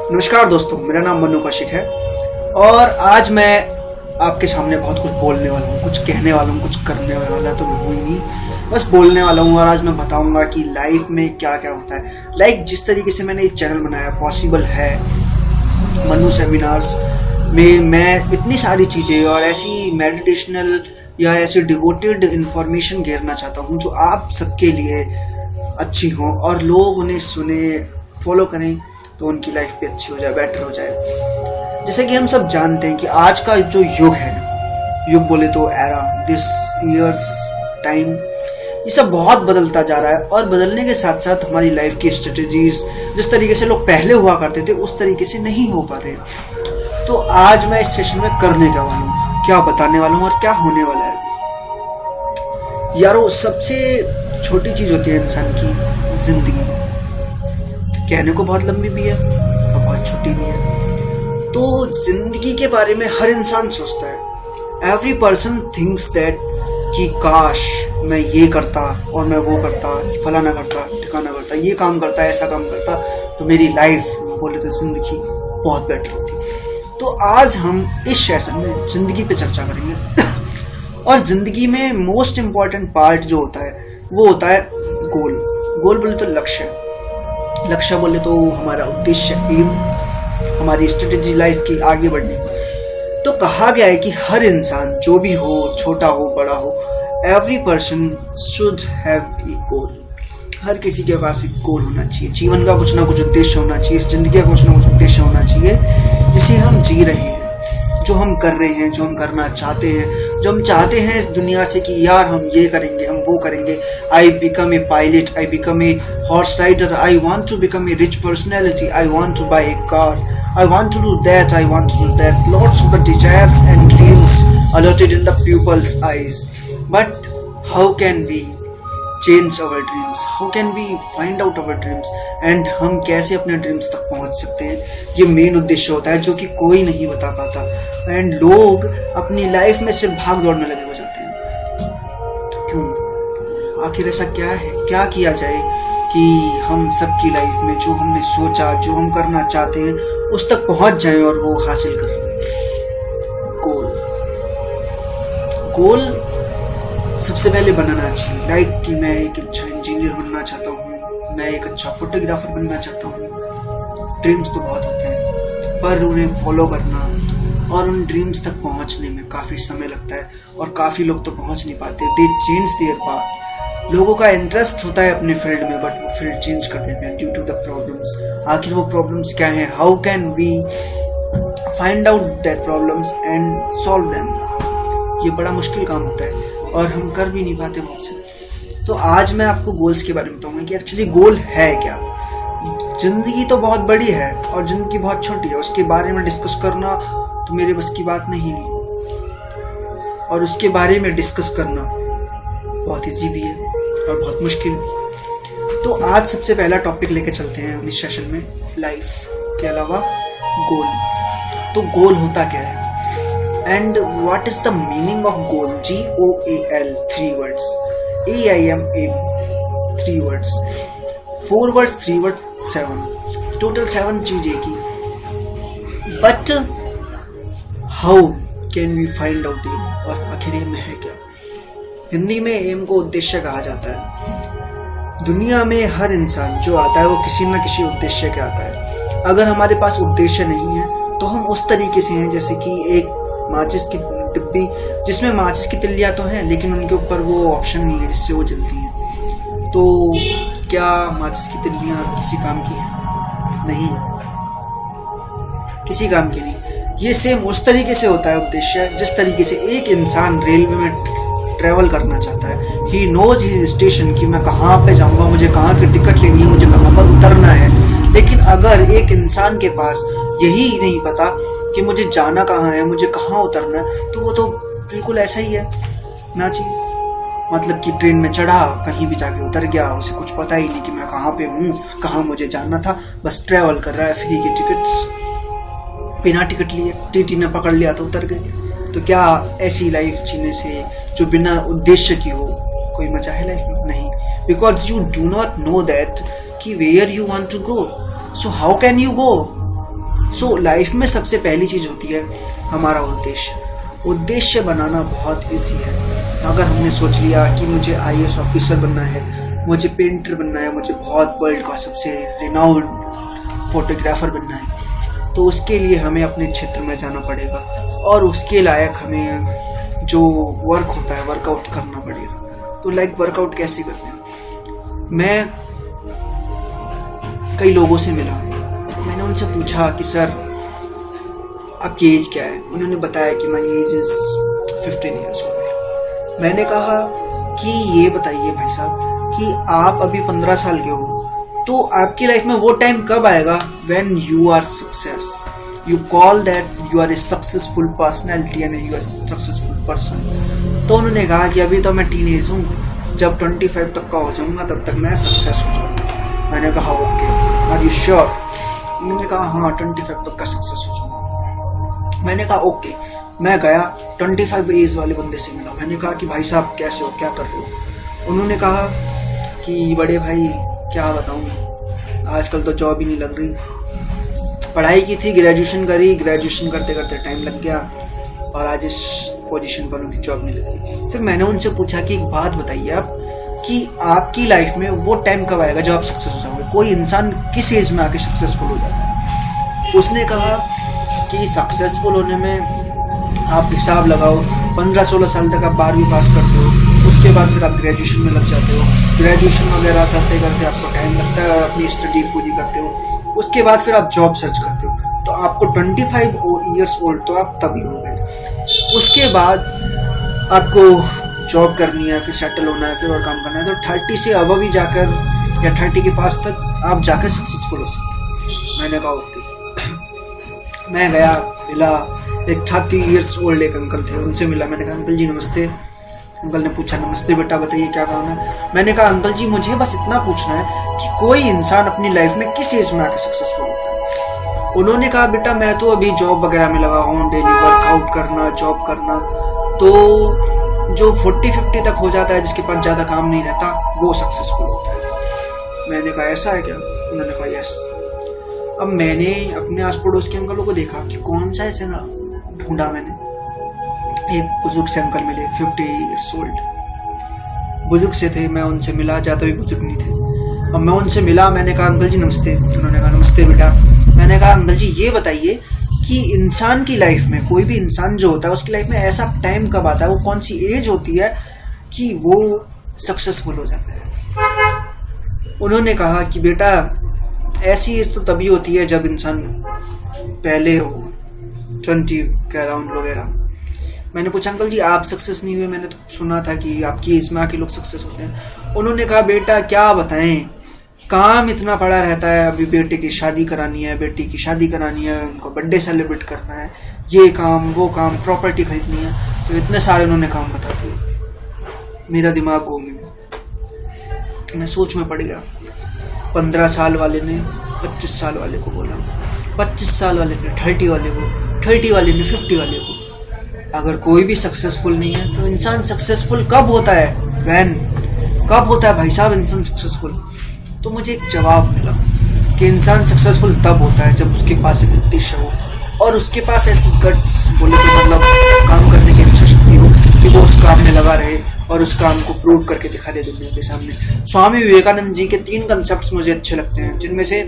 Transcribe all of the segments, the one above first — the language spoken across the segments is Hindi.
नमस्कार दोस्तों, मेरा नाम मनु कौशिक है और आज मैं आपके सामने बहुत कुछ बोलने वाला हूँ, कुछ कहने वाला हूँ, कुछ करने वाला तो हुई नहीं, बस बोलने वाला हूँ। और आज मैं बताऊँगा कि लाइफ में क्या क्या होता है। जिस तरीके से मैंने ये चैनल बनाया पॉसिबल है मनु सेमिनार्स में मैं इतनी सारी चीज़ें और ऐसी मेडिटेशनल या ऐसी डिवोटेड इन्फॉर्मेशन घेरना चाहता हूँ जो आप सबके लिए अच्छी हो और लोग उन्हें सुने, फॉलो करें तो उनकी लाइफ भी अच्छी हो जाए, बेटर हो जाए। जैसे कि हम सब जानते हैं कि आज का जो युग है, युग बोले तो एरा, दिस ईयर्स टाइम, ये सब बहुत बदलता जा रहा है और बदलने के साथ साथ हमारी लाइफ की स्ट्रेटजीज जिस तरीके से लोग पहले हुआ करते थे उस तरीके से नहीं हो पा रहे। तो आज मैं इस सेशन में करने का वाला हूँ, क्या बताने वाला हूँ और क्या होने वाला है। यारो, सबसे छोटी चीज होती है इंसान की जिंदगी, कहने को बहुत लंबी भी है और बहुत छोटी भी है। तो जिंदगी के बारे में हर इंसान सोचता है। एवरी पर्सन थिंक्स दैट कि काश मैं ये करता और मैं वो करता, फलाना करता, ठिकाना करता, ये काम करता, ऐसा काम करता तो मेरी लाइफ बोले तो जिंदगी बहुत बेटर होती। तो आज हम इस सेशन में जिंदगी पे चर्चा करेंगे और जिंदगी में मोस्ट इम्पॉर्टेंट पार्ट जो होता है वो होता है गोल। गोल बोले तो लक्ष्य, लक्ष्य बोले तो हमारा उद्देश्य, एम, हमारी स्ट्रेटेजी लाइफ की आगे बढ़ने की। तो कहा गया है कि हर इंसान जो भी हो, छोटा हो बड़ा हो, every person should have a goal. हर किसी के पास एक गोल होना चाहिए, जीवन का कुछ ना कुछ उद्देश्य होना चाहिए, इस जिंदगी का कुछ ना कुछ उद्देश्य होना चाहिए जिसे हम जी रहे हैं, जो हम कर रहे हैं, जो हम करना चाहते हैं, जो हम चाहते हैं इस दुनिया से कि यार हम ये करेंगे, हम वो करेंगे। I become a pilot, I become a horse rider, I want to become a rich personality, I want to buy a car, I want to do that, I want to do that. Lots of the desires and dreams alerted in the pupil's eyes. But how can we change our dreams? How can we find out our dreams? And हम कैसे अपने ड्रीम्स तक पहुंच सकते हैं, ये मेन उद्देश्य होता है जो कि कोई नहीं बता पाता। एंड लोग अपनी लाइफ में सिर्फ भाग दौड़ने लगे हो जाते हैं। क्यों? आखिर ऐसा क्या है, क्या किया जाए कि हम सबकी लाइफ में जो हमने सोचा, जो हम करना चाहते हैं उस तक पहुंच जाएं और वो हासिल कर लें। गोल सबसे पहले बनाना चाहिए। लाइक कि मैं एक अच्छा इंजीनियर बनना चाहता हूँ, मैं एक अच्छा फोटोग्राफर बनना चाहता हूँ। ड्रीम्स तो बहुत होते हैं पर उन्हें फॉलो करना और उन ड्रीम्स तक पहुँचने में काफ़ी समय लगता है और काफ़ी लोग तो पहुँच नहीं पाते। दे चेंज देयर पाथ। लोगों का इंटरेस्ट होता है अपने फील्ड में बट वो फील्ड चेंज कर देते हैं ड्यू टू द प्रॉब्लम्स। आखिर वो प्रॉब्लम्स क्या हैं? How can we find out that problems and solve them? ये बड़ा मुश्किल काम होता है और हम कर भी नहीं पाते बहुत से। तो आज मैं आपको गोल्स के बारे में बताऊंगा कि एक्चुअली गोल है क्या। जिंदगी तो बहुत बड़ी है और जिंदगी बहुत छोटी है, उसके बारे में डिस्कस करना तो मेरे बस की बात नहीं और उसके बारे में डिस्कस करना बहुत इजी भी है और बहुत मुश्किल भी। तो आज सबसे पहला टॉपिक लेके चलते हैं हम इस सेशन में, लाइफ के अलावा गोल। तो गोल होता क्या है and what is the meaning of goal? GOAL, 3 words. AIM, aim, 3 words. 4 words, 3 words, 7. Total 7 चीजें की। But how can we find out aim? और आखिर एम है क्या? हिंदी में एम को उद्देश्य कहा जाता है। दुनिया में हर इंसान जो आता है वो किसी न किसी उद्देश्य के आता है। अगर हमारे पास उद्देश्य नहीं है तो हम उस तरीके से हैं जैसे कि एक माचिस की डिब्बी जिसमें माचिस की तिल्लियां तो हैं लेकिन उनके ऊपर वो ऑप्शन नहीं है जिससे वो जलती हैं। तो क्या माचिस की तिल्लियां किसी काम की हैं? नहीं, किसी काम की नहीं। ये सेम उस तरीके से होता है उद्देश्य जिस तरीके से एक इंसान रेलवे में ट्रेवल करना चाहता है। ही नोज हिज स्टेशन कि मैं कहाँ पे जाऊँगा, मुझे कहाँ की टिकट लेनी है, मुझे कहाँ पर उतरना है। लेकिन अगर एक इंसान के पास यही नहीं पता कि मुझे जाना कहाँ है, मुझे कहाँ उतरना है, तो वो तो बिल्कुल ऐसा ही है ना चीज़। मतलब कि ट्रेन में चढ़ा, कहीं भी जाके उतर गया, उसे कुछ पता ही नहीं कि मैं कहाँ पे हूँ, कहाँ मुझे जाना था, बस ट्रैवल कर रहा है। फ्री की टिकट्स, बिना टिकट लिए टीटी ने पकड़ लिया तो उतर गए। तो क्या ऐसी लाइफ जीने से जो बिना उद्देश्य की हो कोई मजा है लाइफ में? नहीं, because you do not know that कि where you want to go, so how can you go? So life में सबसे पहली चीज़ होती है हमारा उद्देश्य। उद्देश्य बनाना बहुत ईजी है। अगर हमने सोच लिया कि मुझे IAS ऑफिसर बनना है, मुझे पेंटर बनना है, मुझे बहुत वर्ल्ड का सबसे रिनाउंड फोटोग्राफर बनना है, तो उसके लिए हमें अपने क्षेत्र में जाना पड़ेगा और उसके लायक हमें जो वर्क होता है वर्कआउट करना पड़ेगा। तो वर्कआउट कैसे करते हैं? मैं कई लोगों से मिला, मैंने उनसे पूछा कि सर आपकी एज क्या है? उन्होंने बताया कि my age is 15 years old. मैंने कहा कि ये बताइए भाई साहब कि आप अभी 15 साल के हो, तो आपकी लाइफ में वो टाइम कब आएगा when you are success, you call that you are a successful personality and you are a successful person। तो उन्होंने कहा कि अभी तो मैं टीनेज हूँ, जब 25 तक का हो जाऊंगा तब तक मैं सक्सेस हो जाऊंगा। मैंने कहा ओके, आर यू श्योर? उन्होंने कहा हाँ 25 तक का सक्सेस हो जाऊंगा। मैंने कहा ओके। मैं गया 25 एज वाले बंदे से मिला। मैंने कहा कि भाई साहब कैसे हो, क्या कर रहे हो? उन्होंने कहा कि बड़े भाई क्या बताऊँ, आजकल तो जॉब ही नहीं लग रही। पढ़ाई की थी, ग्रेजुएशन करी, ग्रेजुएशन करते करते टाइम लग गया और आज इस पोजीशन पर उनकी जॉब नहीं लग रही। फिर मैंने उनसे पूछा कि एक बात बताइए आप कि आपकी लाइफ में वो टाइम कब आएगा जब आप सक्सेस हो जाओगे? कोई इंसान किस एज में आके सक्सेसफुल हो जाता है? उसने कहा कि सक्सेसफुल होने में आप हिसाब लगाओ, 15-16 साल तक आप 12वीं पास करते हो, उसके बाद फिर आप ग्रेजुएशन में लग जाते हो, ग्रेजुएशन वगैरह करते करते आपको टाइम लगता है, अपनी स्टडी पूरी करते हो, उसके बाद फिर आप जॉब सर्च करते हो, तो आपको 25 ईयर्स ओल्ड तो आप तभी हो गए। उसके बाद आपको जॉब करनी है, फिर सेटल होना है, फिर और काम करना है, तो 30 से अब भी जाकर या 30 के पास तक आप जाकर सक्सेसफुल हो सकते। मैंने कहा ओके। मैं गया, मिला एक 30 ईयर्स ओल्ड एक अंकल थे, उनसे मिला। मैंने कहा अंकल जी नमस्ते। अंकल ने पूछा नमस्ते बेटा, बताइए क्या काम है? मैंने कहा अंकल जी मुझे बस इतना पूछना है कि कोई इंसान अपनी लाइफ में किस एज में आके सक्सेसफुल होता है? उन्होंने कहा बेटा मैं तो अभी जॉब वगैरह में लगा हूँ, डेली वर्कआउट करना, जॉब करना, तो जो 40-50 तक हो जाता है, जिसके पास ज़्यादा काम नहीं रहता, वो सक्सेसफुल होता है। मैंने कहा ऐसा है क्या? उन्होंने कहा यस। अब मैंने अपने आस पड़ोस के अंकलों को देखा कि कौन सा ऐसे ना ढूंढा। मैंने एक बुजुर्ग से अंकल मिले, 50 ईयर्स ओल्ड बुजुर्ग से थे। मैं उनसे मिला, ज़्यादा भी बुजुर्ग नहीं थे। अब मैं उनसे मिला, मैंने कहा अंकल जी नमस्ते। उन्होंने कहा नमस्ते बेटा। मैंने कहा अंकल जी ये बताइए कि इंसान की लाइफ में, कोई भी इंसान जो होता है उसकी लाइफ में ऐसा टाइम कब आता है, वो कौन सी एज होती है कि वो सक्सेसफुल हो जाता है? उन्होंने कहा कि बेटा ऐसी एज तो तभी होती है जब इंसान पहले हो, 20 के अराउंड वगैरह। मैंने पूछा अंकल जी आप सक्सेस नहीं हुए? मैंने तो सुना था कि आपकी एज में आके लोग सक्सेस होते हैं। उन्होंने कहा बेटा क्या बताएं, काम इतना पड़ा रहता है, अभी बेटे की शादी करानी है, बेटी की शादी करानी है, उनको बर्थडे सेलिब्रेट करना है, ये काम वो काम, प्रॉपर्टी खरीदनी है, तो इतने सारे उन्होंने काम बता दिए। मेरा दिमाग घूम गया, मैं सोच में पड़ गया। 15 साल वाले ने 25 साल वाले को बोला, 25 साल वाले ने 30 वाले को, 30 वाले ने 50 वाले को। अगर कोई भी सक्सेसफुल नहीं है तो इंसान सक्सेसफुल कब होता है? कब होता है भाई साहब इंसान सक्सेसफुल? तो मुझे एक जवाब मिला कि इंसान सक्सेसफुल तब होता है जब उसके पास एक उद्देश्य हो और उसके पास ऐसी गट्स, बोले तो मतलब काम करने की इच्छा शक्ति हो कि वो उस काम में लगा रहे और उस काम को प्रूव करके दिखा दे दुनिया के सामने। स्वामी विवेकानंद जी के 3 कंसेप्ट मुझे अच्छे लगते हैं, जिनमें से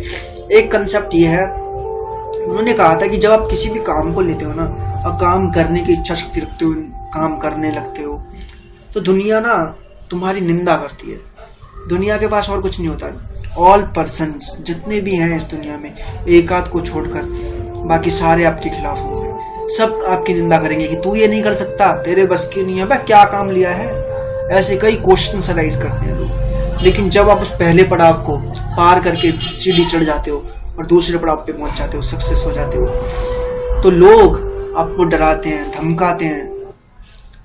एक कंसेप्ट ये है, उन्होंने कहा था कि जब आप किसी भी काम को लेते हो ना और काम करने की इच्छा शक्ति रखते हो, काम करने लगते हो, तो दुनिया ना तुम्हारी निंदा करती है। दुनिया के पास और कुछ नहीं होता। ऑल पर्सन्स जितने भी हैं इस दुनिया में, एक आध को छोड़कर बाकी सारे आपके खिलाफ होंगे। सब आपकी निंदा करेंगे कि तू ये नहीं कर सकता, तेरे बस की नहीं है, भाई क्या काम लिया है। ऐसे कई क्वेश्चन राइज करते हैं लोग। लेकिन जब आप उस पहले पड़ाव को पार करके सीढ़ी चढ़ जाते हो और दूसरे पड़ाव पे पहुंच जाते हो, सक्सेस हो जाते हो, तो लोग आपको डराते हैं, धमकाते हैं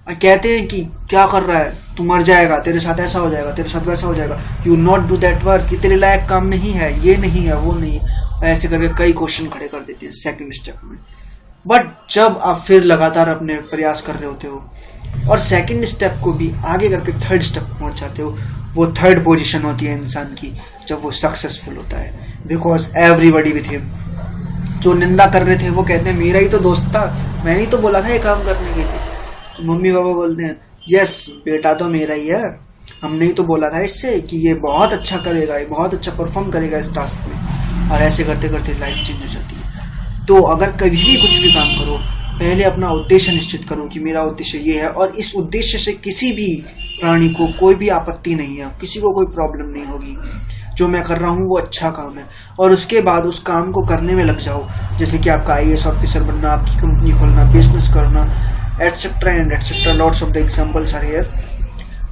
और कहते हैं कि क्या कर रहा है, तू मर जाएगा, तेरे साथ ऐसा हो जाएगा, तेरे साथ वैसा हो जाएगा, you not do that work, कि तेरे लायक काम नहीं है, ये नहीं है, वो नहीं है। ऐसे करके कई क्वेश्चन खड़े कर देते हैं सेकंड स्टेप में। बट जब आप फिर लगातार अपने प्रयास कर रहे होते हो और सेकंड स्टेप को भी आगे करके थर्ड स्टेप पहुंच जाते हो, वो थर्ड पोजीशन होती है इंसान की जब वो सक्सेसफुल होता है, बिकॉज एवरीबडी विथ हिम जो निंदा कर रहे थे वो कहते हैं मेरा ही तो दोस्त था, मैंने ही तो बोला था ये काम करने के लिए। तो मम्मी पापा बोलते हैं यस बेटा तो मेरा ही है, हमने ही तो बोला था इससे कि ये बहुत अच्छा करेगा, ये बहुत अच्छा परफॉर्म करेगा इस टास्क में। और ऐसे करते करते लाइफ चेंज हो जाती है। तो अगर कभी भी कुछ भी काम करो, पहले अपना उद्देश्य निश्चित करो कि मेरा उद्देश्य ये है, और इस उद्देश्य से किसी भी प्राणी को कोई भी आपत्ति नहीं है, किसी को कोई प्रॉब्लम नहीं होगी। जो मैं कर रहा हूँ वो अच्छा काम है, और उसके बाद उस काम को करने में लग जाओ। जैसे कि आपका IAS ऑफिसर बनना, आपकी कंपनी खोलना, बिजनेस करना, etcetera and etcetera, lots of the examples are here.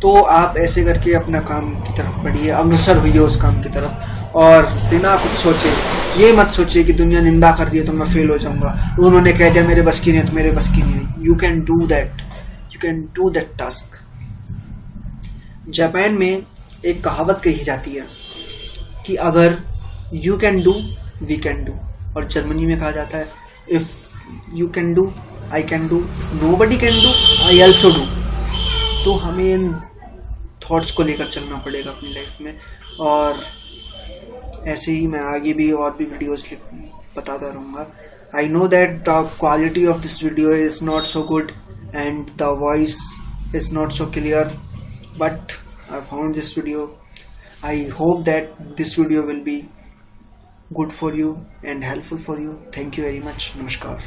तो आप ऐसे करके अपना काम की तरफ बढ़िए, अग्रसर होइए उस काम की तरफ, और बिना कुछ सोचे, ये मत सोचिए कि दुनिया निंदा कर रही है तो मैं फेल हो जाऊंगा, उन्होंने कह दिया मेरे बस की नहीं है तो मेरे बस की नहीं। You can do that, you can do that task. Japan में एक कहावत कही जाती है कि अगर you can do we can do, और जर्मनी में कहा जाता है if you can do I can do, if nobody can do I also do. तो हमें इन थॉट्स को लेकर चलना पड़ेगा अपनी लाइफ में, और ऐसे ही मैं आगे भी और भी वीडियोस बताता रहूँगा। I know that the quality of this video is not so good and the voice is not so clear, but I found this video. I hope that this video will be good for you and helpful for you. Thank you very much. Namaskar.